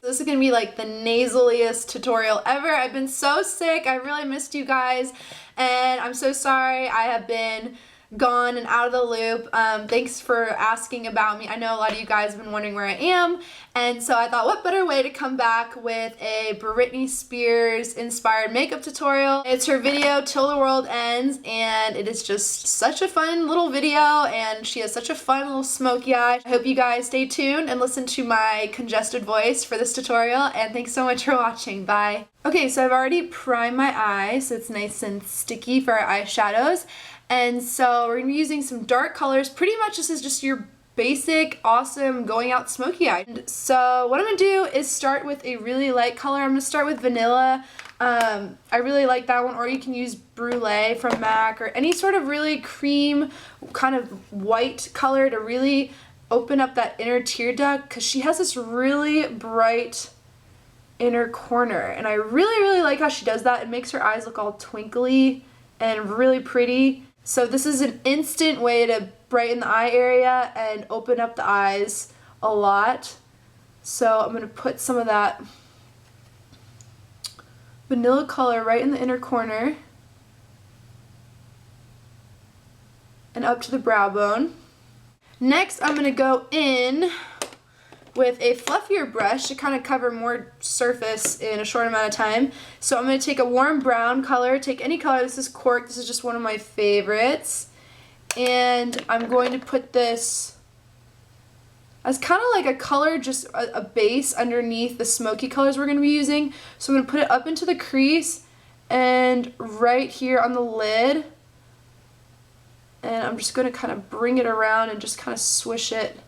This is gonna be like the nasaliest tutorial ever. I've been so sick. I really missed you guys, and I'm so sorry I have been gone and out of the loop. Thanks for asking about me. I know a lot of you guys have been wondering where I am, and so I thought what better way to come back with a Britney Spears inspired makeup tutorial. It's her video Till the World Ends, and it is just such a fun little video, and she has such a fun little smoky eye. I hope you guys stay tuned and listen to my congested voice for this tutorial, and thanks so much for watching. Bye. Okay, so I've already primed my eyes so it's nice and sticky for our eyeshadows. And so we're going to be using some dark colors. Pretty much this is just your basic, awesome, going out smoky eye. And so what I'm going to do is start with a really light color. I'm going to start with Vanilla. I really like that one, or you can use Brulee from MAC, or any sort of really cream, kind of white color to really open up that inner tear duct, because she has this really bright inner corner. And I really, really like how she does that. It makes her eyes look all twinkly and really pretty. So this is an instant way to brighten the eye area and open up the eyes a lot. So I'm going to put some of that vanilla color right in the inner corner and up to the brow bone. Next, I'm going to go in with a fluffier brush to kind of cover more surface in a short amount of time. So I'm going to take a warm brown color, take any color. This is Cork. This is just one of my favorites. And I'm going to put this as kind of like a color, just a base underneath the smoky colors we're going to be using. So I'm going to put it up into the crease and right here on the lid. And I'm just going to kind of bring it around and just kind of swish it.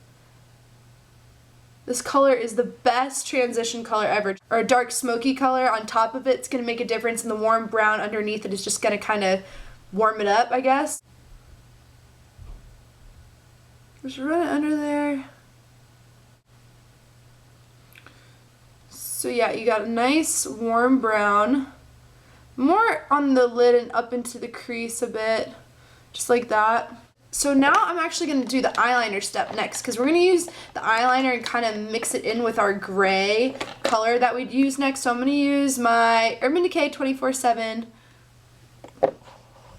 This color is the best transition color ever. Or a dark smoky color on top of it's going to make a difference, and the warm brown underneath it is just going to kind of warm it up, I guess. Just run it under there. So yeah, you got a nice warm brown. More on the lid and up into the crease a bit, just like that. So now I'm actually going to do the eyeliner step next, because we're going to use the eyeliner and kind of mix it in with our gray color that we'd use next. So I'm going to use my Urban Decay 24/7.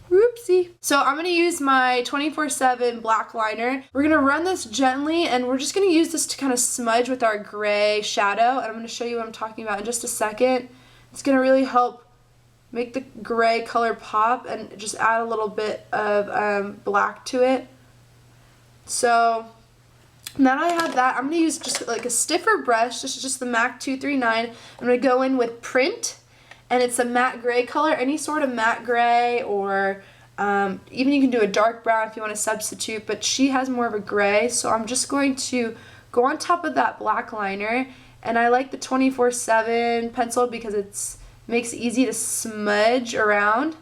Oopsie. So I'm going to use my 24/7 black liner. We're going to run this gently, and we're just going to use this to kind of smudge with our gray shadow. And I'm going to show you what I'm talking about in just a second. It's going to really help make the gray color pop and just add a little bit of black to it. So now I have that, I'm going to use just like a stiffer brush. This is just the MAC 239. I'm going to go in with Print, and it's a matte gray color, any sort of matte gray, or even you can do a dark brown if you want to substitute, but she has more of a gray. So I'm just going to go on top of that black liner, and I like the 24/7 pencil because it's makes it easy to smudge around.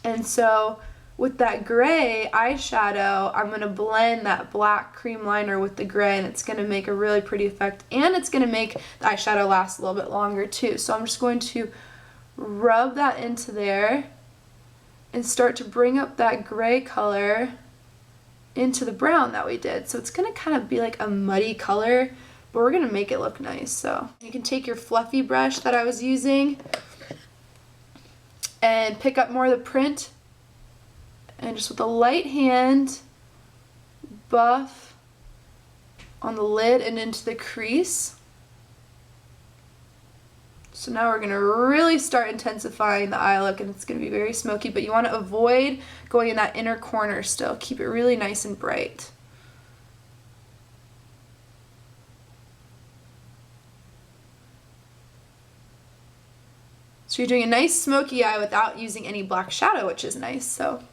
And so with that gray eyeshadow, I'm going to blend that black cream liner with the gray, and it's going to make a really pretty effect, and it's going to make the eyeshadow last a little bit longer too. So I'm just going to rub that into there and start to bring up that gray color into the brown that we did. So it's going to kind of be like a muddy color, but we're going to make it look nice. So you can take your fluffy brush that I was using and pick up more of the Print, and just with a light hand buff on the lid and into the crease. So now we're going to really start intensifying the eye look, and it's going to be very smoky, but you want to avoid going in that inner corner still. Keep it really nice and bright. So you're doing a nice smoky eye without using any black shadow, which is nice. So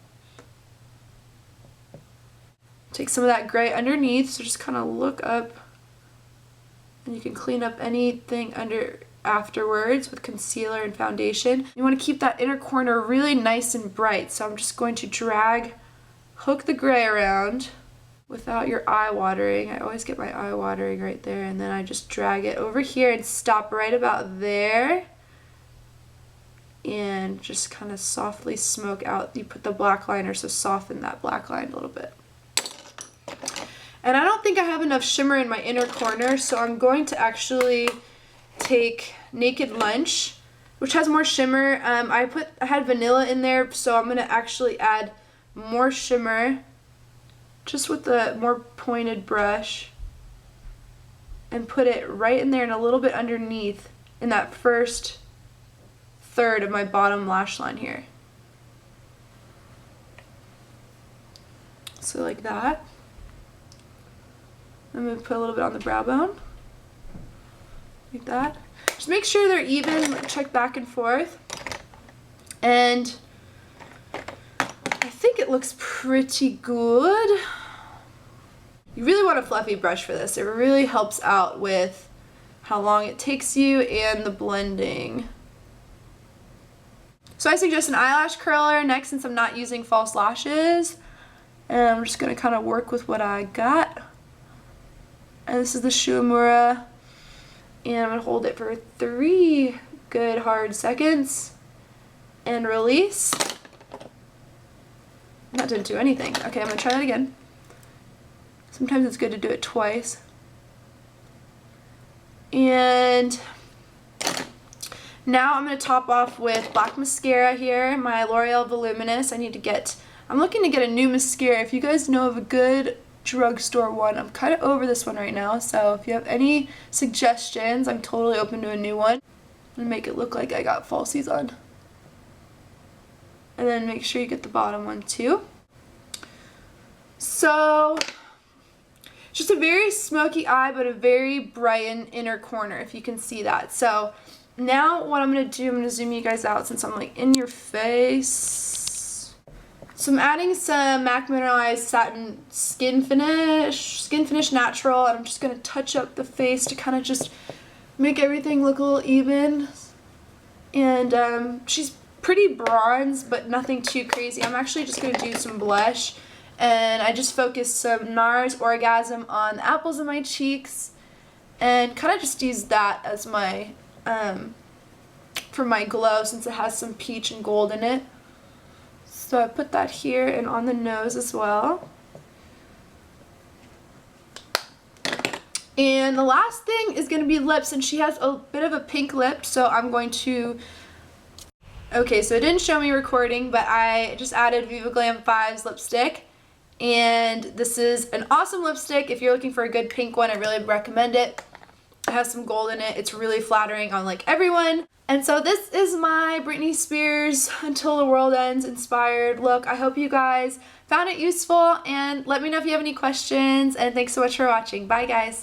take some of that gray underneath, so just kind of look up, and you can clean up anything under afterwards with concealer and foundation. You want to keep that inner corner really nice and bright, so I'm just going to hook the gray around without your eye watering. I always get my eye watering right there, and then I just drag it over here and stop right about there. And just kind of softly smoke out. You put the black liner, so soften that black line a little bit. And I don't think I have enough shimmer in my inner corner, so I'm going to actually take Naked Lunch, which has more shimmer. I had vanilla in there, so I'm going to actually add more shimmer just with the more pointed brush and put it right in there and a little bit underneath in that first third of my bottom lash line here. So like that. I'm going to put a little bit on the brow bone, like that. Just make sure they're even, check back and forth. And I think it looks pretty good. You really want a fluffy brush for this. It really helps out with how long it takes you and the blending. So I suggest an eyelash curler next since I'm not using false lashes. And I'm just going to kind of work with what I got. And this is the Shuamura. And I'm going to hold it for 3 good hard seconds. And release. That didn't do anything. Okay, I'm going to try that again. Sometimes it's good to do it twice. And now I'm going to top off with black mascara here, my L'Oreal Voluminous. I'm looking to get a new mascara. If you guys know of a good drugstore one, I'm kind of over this one right now, so if you have any suggestions, I'm totally open to a new one. And make it look like I got falsies on. And then make sure you get the bottom one too. So, just a very smoky eye, but a very bright inner corner, if you can see that. So, now what I'm going to do, I'm going to zoom you guys out since I'm like in your face. So I'm adding some MAC Mineralized Satin Skin Finish Natural, and I'm just going to touch up the face to kind of just make everything look a little even. And she's pretty bronze, but nothing too crazy. I'm actually just going to do some blush, and I just focused some NARS Orgasm on the apples of my cheeks, and kind of just use that as my for my glow, since it has some peach and gold in it. So I put that here and on the nose as well. And the last thing is going to be lips, and she has a bit of a pink lip, so I'm going to... Okay, so it didn't show me recording, but I just added Viva Glam 5's lipstick. And this is an awesome lipstick. If you're looking for a good pink one, I really recommend it. It has some gold in it. It's really flattering on like everyone. And so this is my Britney Spears Until the World Ends inspired look. I hope you guys found it useful, and let me know if you have any questions, and thanks so much for watching. Bye guys.